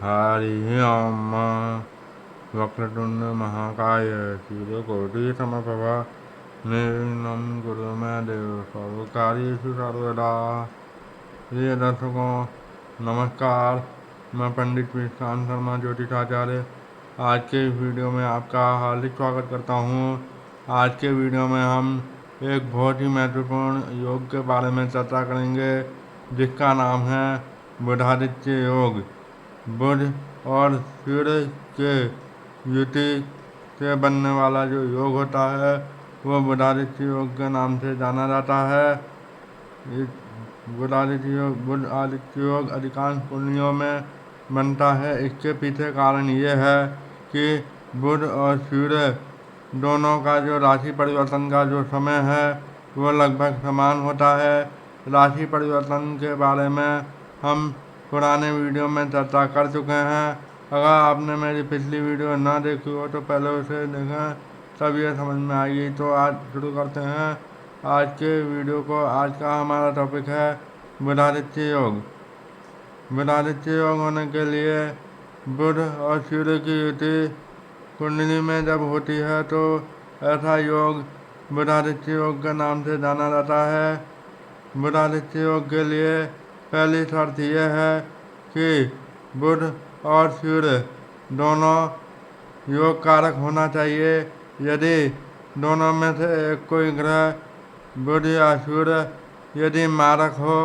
हरि ओम वक्रतुंड महाकाय सूर्यकोटि समप्रभा निर्विघ्नं कुरु मे देव सर्वकार्येषु सर्वदा। प्रिय दर्शकों नमस्कार, मैं पंडित विश्रांत शर्मा ज्योतिषाचार्य आज के इस वीडियो में आपका हार्दिक स्वागत करता हूँ। आज के वीडियो में हम एक बहुत ही महत्वपूर्ण योग के बारे में चर्चा करेंगे जिसका नाम है बुधादित्य योग। बुध और सूर्य के युति से बनने वाला जो योग होता है वो बुधादित्य योग के नाम से जाना जाता है। इस बुध आदित्य योग अधिकांश कुंडलियों में बनता है। इसके पीछे कारण ये है कि बुध और सूर्य दोनों का जो राशि परिवर्तन का जो समय है वो लगभग समान होता है। राशि परिवर्तन के बारे में हम पुराने वीडियो में चर्चा कर चुके हैं। अगर आपने मेरी पिछली वीडियो ना देखी हो तो पहले उसे देखें, तब ये समझ में आएगी। तो आज शुरू करते हैं आज के वीडियो को। आज का हमारा टॉपिक है बुधादित्य योग। बुधादित्य योग होने के लिए बुध और सूर्य की युति कुंडली में जब होती है तो ऐसा योग बुधादित्य योग के नाम से जाना जाता है। बुधादित्य योग के लिए पहली शर्त यह है कि बुध और सूर्य दोनों योग कारक होना चाहिए। यदि दोनों में से एक कोई ग्रह बुध या सूर्य यदि मारक हो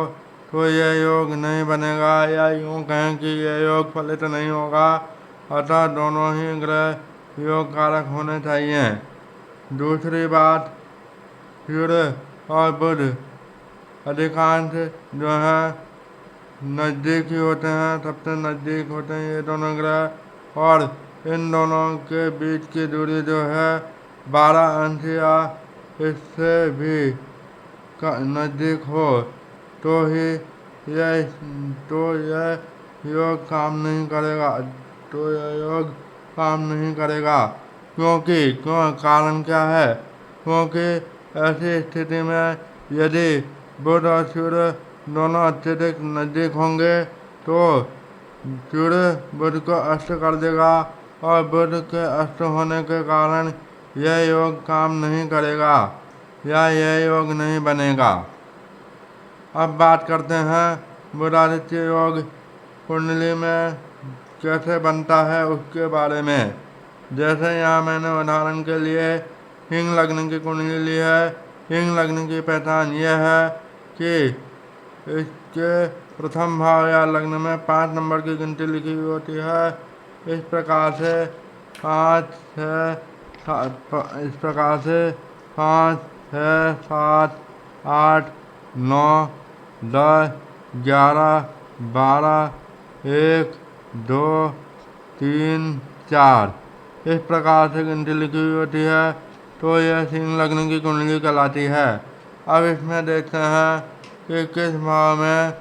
तो यह योग नहीं बनेगा, या यूँ कहें कि यह योग फलित नहीं होगा। अतः दोनों ही ग्रह योग कारक होने चाहिए। दूसरी बात, सूर्य और बुध अधिकांश जो है नज़दीक ही होते हैं, सबसे नज़दीक होते हैं ये दोनों ग्रह, और इन दोनों के बीच की दूरी जो है 12 अंश या इससे भी नज़दीक हो तो ही यह योग काम नहीं करेगा। क्यों कारण क्या है? क्योंकि ऐसी स्थिति में यदि बुध और सूर्य दोनों अत्यधिक नज़दीक होंगे तो सूर्य बुध को अस्त कर देगा और बुध के अस्त होने के कारण यह योग काम नहीं करेगा या यह योग नहीं बनेगा। अब बात करते हैं बुधादित्य योग कुंडली में कैसे बनता है उसके बारे में। जैसे यहाँ मैंने उदाहरण के लिए हिंग लग्न की कुंडली ली है। हिंग लग्न की पहचान यह है कि इसके प्रथम भाव या लग्न में 5 नंबर की गिनती लिखी हुई होती है। इस प्रकार से 5, 6, 7, 8, 9, 10, 11, 12, 1, 2, 3, 4 इस प्रकार से गिनती लिखी हुई होती है तो यह सिंह लग्न की कुंडली कहलाती है। अब इसमें देखते हैं कि किस भाव में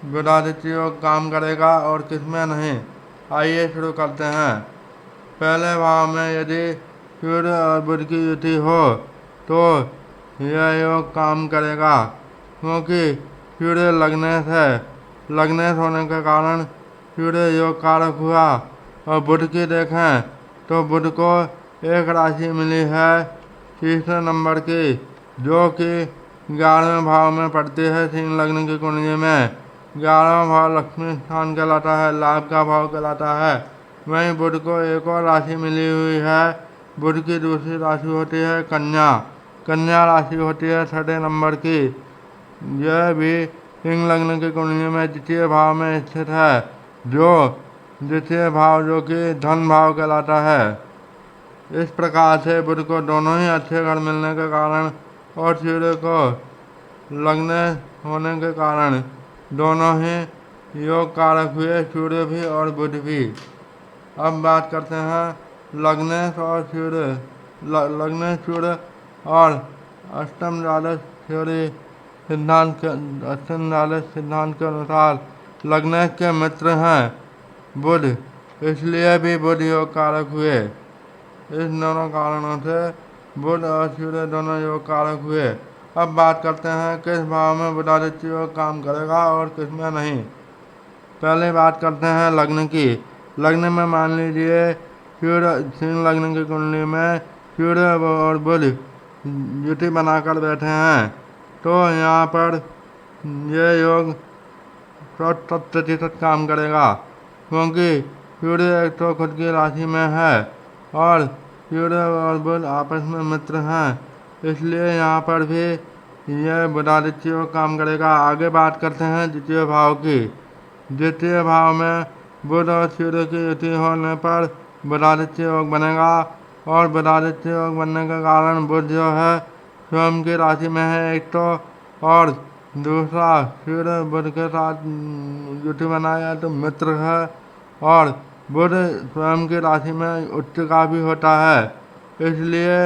बुधादित्य योग काम करेगा और किस में नहीं। आइए शुरू करते हैं। पहले भाव में यदि सूर्य और बुध की युति हो तो यह योग काम करेगा, क्योंकि सूर्य लग्नेश होने के कारण सूर्य योग कारक हुआ। और बुध की देखें तो बुध को एक राशि मिली है तीसरे नंबर की, जो कि 11वें भाव में पड़ती है। सिंह लग्न की कुंडली में 11वां भाव लक्ष्मी स्थान कहलाता है, लाभ का भाव कहलाता है। वहीं बुध को एक और राशि मिली हुई है। बुध की दूसरी राशि होती है कन्या राशि होती है 6ठे नंबर की। यह भी सिंह लग्न की कुंडली में द्वितीय भाव में स्थित है, जो द्वितीय भाव जो कि धन भाव कहलाता है। इस प्रकार से बुध को दोनों ही अच्छे ग्रह मिलने के कारण और सूर्य को लग्न होने के कारण दोनों ही योग कारक हुए, सूर्य भी और बुध भी। अब बात करते हैं लग्नेश सूर्य और अष्टम द्वादश सिद्धांत के अनुसार लग्नेश के मित्र हैं बुध, इसलिए भी बुध योग कारक हुए। इस दोनों कारणों से बुध और सूर्य दोनों योग कारक हुए। अब बात करते हैं किस भाव में बुधादित्य योग काम करेगा और किस में नहीं। पहले बात करते हैं लग्न की। लग्न में मान लीजिए सूर्य सिंह लग्न की कुंडली में सूर्य और बुध युति बनाकर बैठे हैं, तो यहाँ पर ये योग 100% काम करेगा, क्योंकि सूर्य एक तो खुद की राशि में है और सूर्य और बुध आपस में मित्र हैं, इसलिए यहाँ पर भी यह बुधादित्य योग काम करेगा। आगे बात करते हैं द्वितीय भाव की। द्वितीय भाव में बुध और सूर्य की युति होने पर बुधादित्य योग बनेगा, और बुधादित्य योग बनने के कारण बुध जो है स्वयं की राशि में है एक तो, और दूसरा सूर्य बुध के साथ युति बनाया तो मित्र है, और बुध स्वयं की राशि में उच्च का भी होता है, इसलिए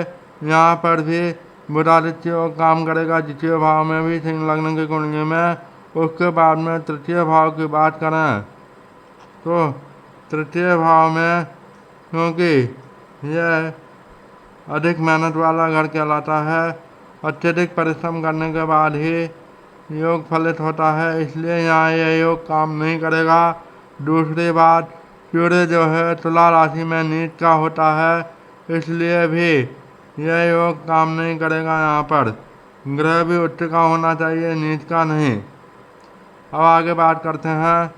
यहाँ पर भी बुधादित्य योग काम करेगा द्वितीय भाव में भी सिंह लग्न की कुंडली में। उसके बाद में तृतीय भाव की बात करें तो तृतीय भाव में, क्योंकि यह अधिक मेहनत वाला घर कहलाता है, अत्यधिक परिश्रम करने के बाद ही योग फलित होता है, इसलिए यहाँ यह योग काम नहीं करेगा। दूसरी बात, सूर्य जो है तुला राशि में नीच का होता है, इसलिए भी यह योग काम नहीं करेगा। यहाँ पर ग्रह भी उच्च का होना चाहिए, नीच का नहीं। अब आगे बात करते हैं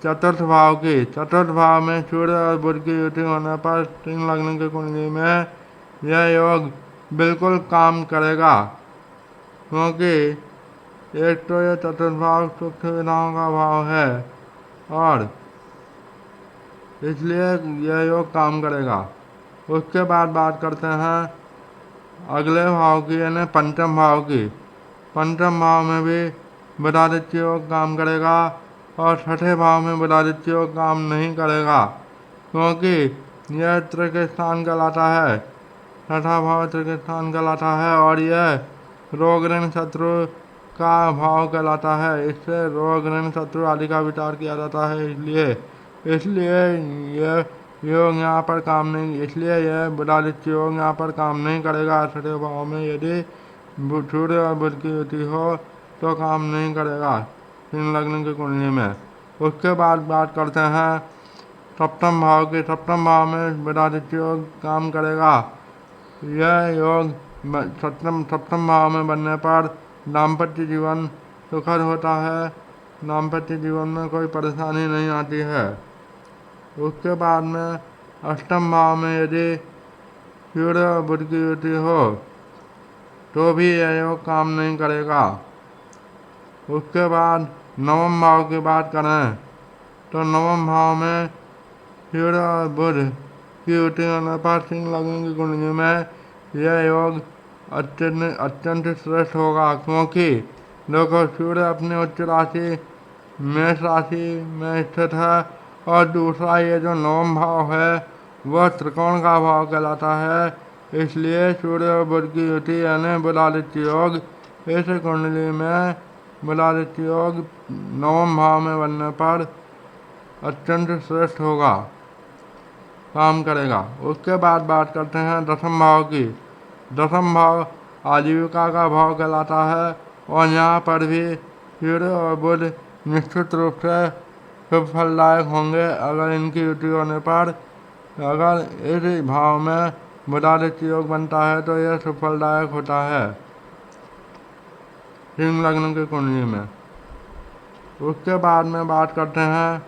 चतुर्थ भाव की। चतुर्थ भाव में सूर्य और बुध की युति होने पर सिंह लग्न की कुंडली में यह योग बिल्कुल काम करेगा, क्योंकि एक तो यह चतुर्थ भाव सुख सुविधाओं का भाव है, और इसलिए यह योग काम करेगा। उसके बाद बात करते हैं अगले भाव की, यानी पंचम भाव की। पंचम भाव में भी बुधादित्य योग काम करेगा, और छठे भाव में बुधादित्य योग काम नहीं करेगा, क्योंकि यह त्रिक स्थान कहलाता है। छठा भाव त्रिक स्थान कहलाता है, और यह रोग ऋण शत्रु का भाव कहलाता है। इससे रोग ऋण शत्रु आदि का विचार किया जाता है, इसलिए यह योग यहाँ पर काम नहीं, इसलिए यह बुधादित्य योग यहाँ पर काम नहीं करेगा। छठे भाव में यदि सूर्य और बुध की युति हो तो काम नहीं करेगा सिंह लग्न की कुंडली में। उसके बाद बात करते हैं सप्तम भाव की। सप्तम भाव में बुधादित्य योग काम करेगा। यह योग सप्तम भाव में बनने पर दाम्पत्य जीवन सुखद होता है, दाम्पत्य जीवन में कोई परेशानी नहीं आती है। उसके बाद में अष्टम भाव में यदि सूर्य और बुध की युति हो तो भी यह योग काम नहीं करेगा। उसके बाद नवम भाव की बात करें तो नवम भाव में सूर्य और बुध की युति होने पर सिंह लग्न की कुंडली में यह योग अत्यंत श्रेष्ठ होगा, क्योंकि देखो सूर्य अपनी उच्च राशि मेष राशि में स्थित है, और दूसरा ये जो नवम भाव है वह त्रिकोण का भाव कहलाता है, इसलिए सूर्य और बुध की युति यानी बुधादित्य योग इस कुंडली में बुधादित्य योग नवम भाव में बनने पर अत्यंत श्रेष्ठ होगा, काम करेगा। उसके बाद बात करते हैं दसम भाव की। दसम भाव आजीविका का भाव कहलाता है, और यहाँ पर भी सूर्य और बुध निश्चित रूप से शुभ फलदायक होंगे अगर इनकी युति होने पर। अगर इस भाव में बुधादित्य योग बनता है तो यह शुभ फलदायक होता है सिंह लग्न की कुंडली में। उसके बाद में बात करते हैं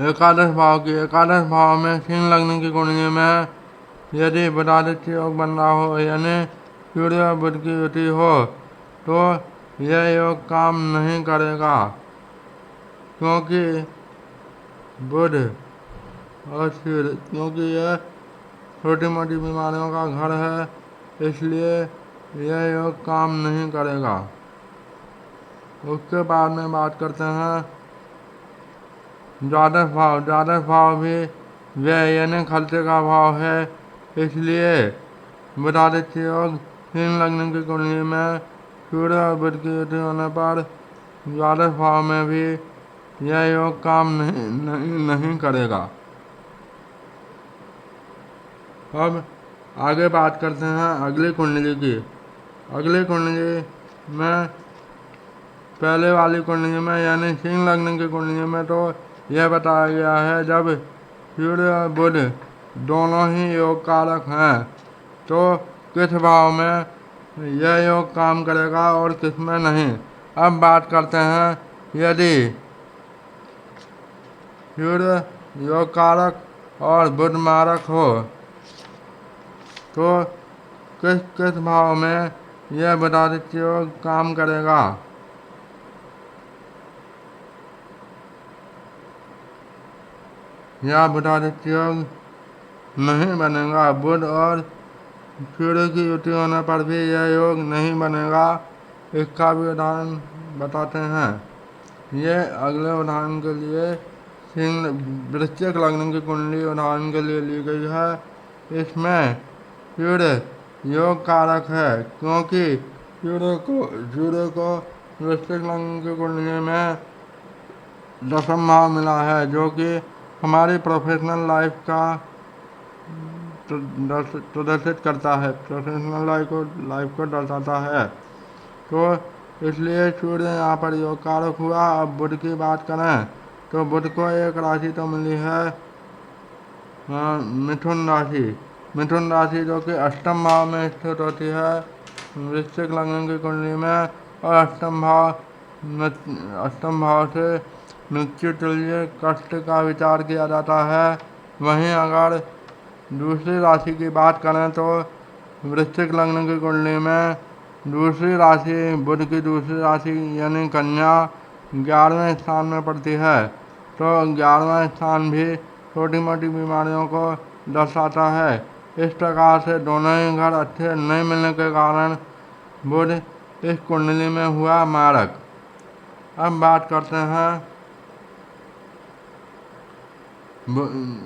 एकादश भाव की। एकादश भाव में सिंह लग्न की कुंडली में यदि बुधादित्य योग बन रहा हो, यानी सूर्य और बुध की युति हो, तो यह योग काम नहीं करेगा, क्योंकि बुध और सूर्य, क्योंकि यह छोटी मोटी बीमारियों का घर है, इसलिए यह योग काम नहीं करेगा। उसके बाद में बात करते हैं द्वादश भाव। द्वादश भाव भी व्यय यानी खर्चे का भाव है, इसलिए बुधादित्य योग सिंह लग्न की कुंडली में सूर्य और बुध की युति होने पर द्वादश भाव में भी यह योग काम नहीं करेगा। अब आगे बात करते हैं अगली कुंडली की। अगली कुंडली में पहले वाली कुंडली में यानी सिंह लग्न की कुंडली में तो यह बताया गया है जब सूर्य और बुध दोनों ही योग कारक हैं तो किस भाव में यह योग काम करेगा और किस में नहीं। अब बात करते हैं, यदि सूर्य योग कारक और बुध मारक हो तो किस किस भाव में यह बुधादित्य योग काम करेगा। यह बुधादित्य योग नहीं बनेगा। बुध और सूर्य की युति होने पर भी यह योग नहीं बनेगा। इसका भी उदाहरण बताते हैं। ये अगले उदाहरण के लिए सिंह वृश्चिक लग्न की कुंडली उदाहरण के लिए ली गई है। इसमें सूर्य योग कारक है क्योंकि सूर्य को वृश्चिक लग्न की कुंडली में 10वां भाव मिला है जो कि हमारी प्रोफेशनल लाइफ का प्रदर्शित करता है, प्रोफेशनल लाइफ को दर्शाता है। तो इसलिए सूर्य यहाँ पर योग कारक हुआ। अब बुध की बात करें तो बुध को एक राशि तो मिली है मिथुन राशि। मिथुन राशि जो कि 8वें भाव में स्थित होती है वृश्चिक लग्न की कुंडली में, और 8वें भाव से मृत्यु तुल्य कष्ट का विचार किया जाता है। वहीं अगर दूसरी राशि की बात करें तो वृश्चिक लग्न की कुंडली में दूसरी राशि बुध की दूसरी राशि यानी कन्या 11वें स्थान में पड़ती है। तो 11वां स्थान भी छोटी मोटी बीमारियों को दर्शाता है। इस प्रकार से दोनों ही घर अच्छे नहीं मिलने के कारण बुध इस कुंडली में हुआ मारक। अब बात करते हैं,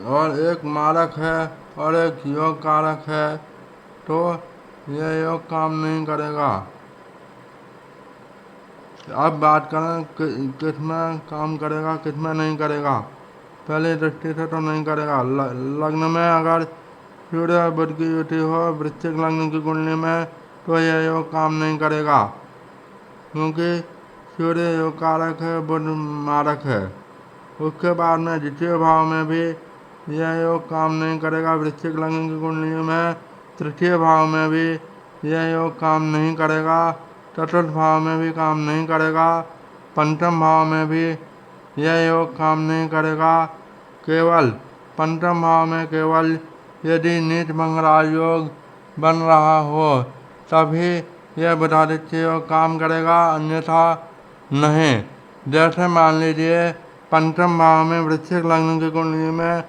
और एक मारक है और एक योग कारक है तो यह योग काम नहीं करेगा। अब बात करें किस में काम करेगा किस में नहीं करेगा। पहली दृष्टि से तो नहीं करेगा। लग्न में अगर सूर्य और बुध की युति हो वृश्चिक लग्न की कुंडली में तो यह योग काम नहीं करेगा क्योंकि सूर्य योग कारक है, बुध मारक है। उसके बाद में द्वितीय भाव में भी यह योग काम नहीं करेगा वृश्चिक लग्न की कुंडली में। तृतीय भाव में भी यह योग काम नहीं करेगा। चतुर्थ भाव में भी काम नहीं करेगा। पंचम भाव में भी यह योग काम नहीं करेगा। केवल पंचम भाव में केवल यदि नीच भंग राजयोग बन रहा हो तभी यह बुधादित्य योग काम करेगा, अन्यथा नहीं। जैसे मान लीजिए पंचम भाव में वृश्चिक लग्न की कुंडली में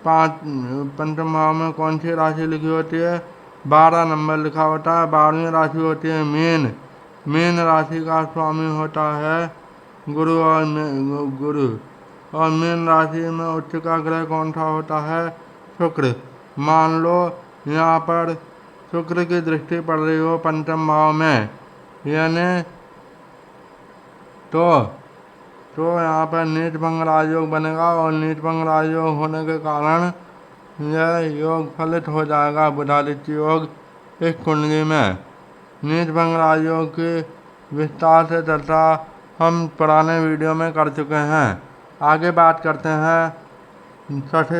पंचम भाव में कौन सी राशि लिखी होती है, 12 नंबर लिखा होता है। 12वीं राशि होती है मीन। मीन राशि का स्वामी होता है गुरु और मीन राशि में उच्च का ग्रह कौन सा होता है, शुक्र। मान लो यहाँ पर शुक्र की दृष्टि पड़ रही हो पंचम भाव में, यानी तो यहाँ पर नीच भंग राजयोग बनेगा और नीच भंग राजयोग होने के कारण यह योग फलित हो जाएगा बुधादित्य योग इस कुंडली में। नीच भंग राजयोग की विस्तार से चर्चा हम पुराने वीडियो में कर चुके हैं। आगे बात करते हैं,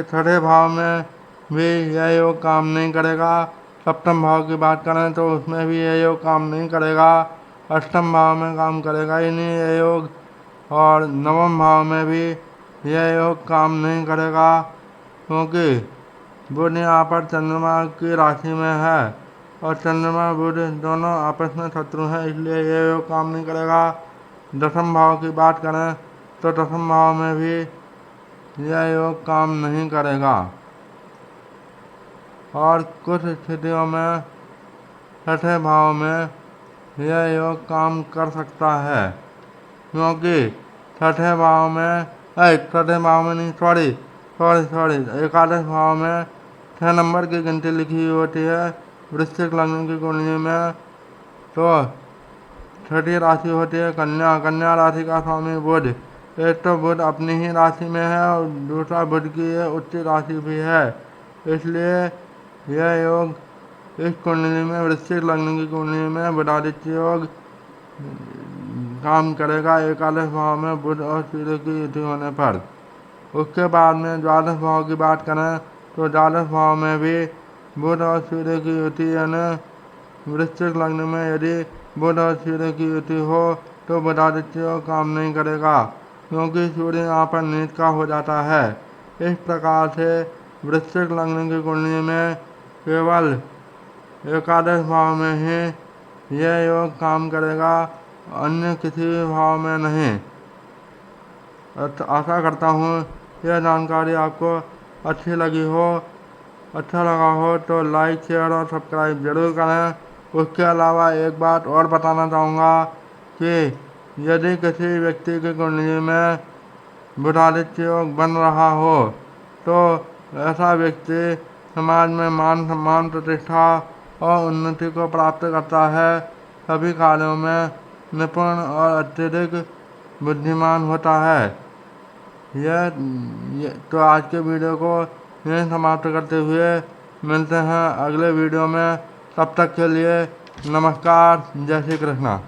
छठे भाव में भी यह योग काम नहीं करेगा। सप्तम भाव की बात करें तो उसमें भी यह योग काम नहीं करेगा। अष्टम भाव में काम करेगा ही नहीं यह योग, और नवम भाव में भी यह योग काम नहीं करेगा क्योंकि बुध यहाँ पर चंद्रमा की राशि में है और चंद्रमा बुध दोनों आपस में शत्रु हैं, इसलिए यह योग काम नहीं करेगा। दसम भाव की बात करें तो दसम भाव में भी यह योग काम नहीं करेगा। और कुछ स्थितियों में छठे भाव में यह योग काम कर सकता है क्योंकि छठे भाव में एकादश भाव में 6 नंबर की गिनती लिखी होती है वृश्चिक लग्न की कुंडली में। तो छठी राशि होती है कन्या। कन्या राशि का स्वामी बुध। एक तो बुध अपनी ही राशि में है और दूसरा बुध की उच्च राशि भी है, इसलिए यह योग इस कुंडली में वृश्चिक लग्न की कुंडली में बुधादित्य योग काम करेगा एकादश भाव में बुध और सूर्य की युति होने पर। उसके बाद में द्वादश भाव की बात करें तो द्वादश भाव में भी बुध और सूर्य की युति यानी वृश्चिक लग्न में यदि बुध और सूर्य की युति हो तो बुधादित्य काम नहीं करेगा, क्योंकि सूर्य यहाँ पर नीच का हो जाता है। इस प्रकार से वृश्चिक लग्न की कुंडली में केवल एकादश भाव में ही यह योग काम करेगा, अन्य किसी भाव में नहीं। आशा करता हूँ यह जानकारी आपको अच्छी लगी हो। अच्छा लगा हो तो लाइक शेयर और सब्सक्राइब जरूर करें। उसके अलावा एक बात और बताना चाहूँगा कि यदि किसी व्यक्ति की कुंडली में बुधादित्य योग बन रहा हो तो ऐसा व्यक्ति समाज में मान सम्मान प्रतिष्ठा और उन्नति को प्राप्त करता है, सभी कार्यों में निपुण और अत्यधिक बुद्धिमान होता है। तो आज के वीडियो को यहीं समाप्त करते हुए मिलते हैं अगले वीडियो में। तब तक के लिए नमस्कार, जय श्री कृष्णा।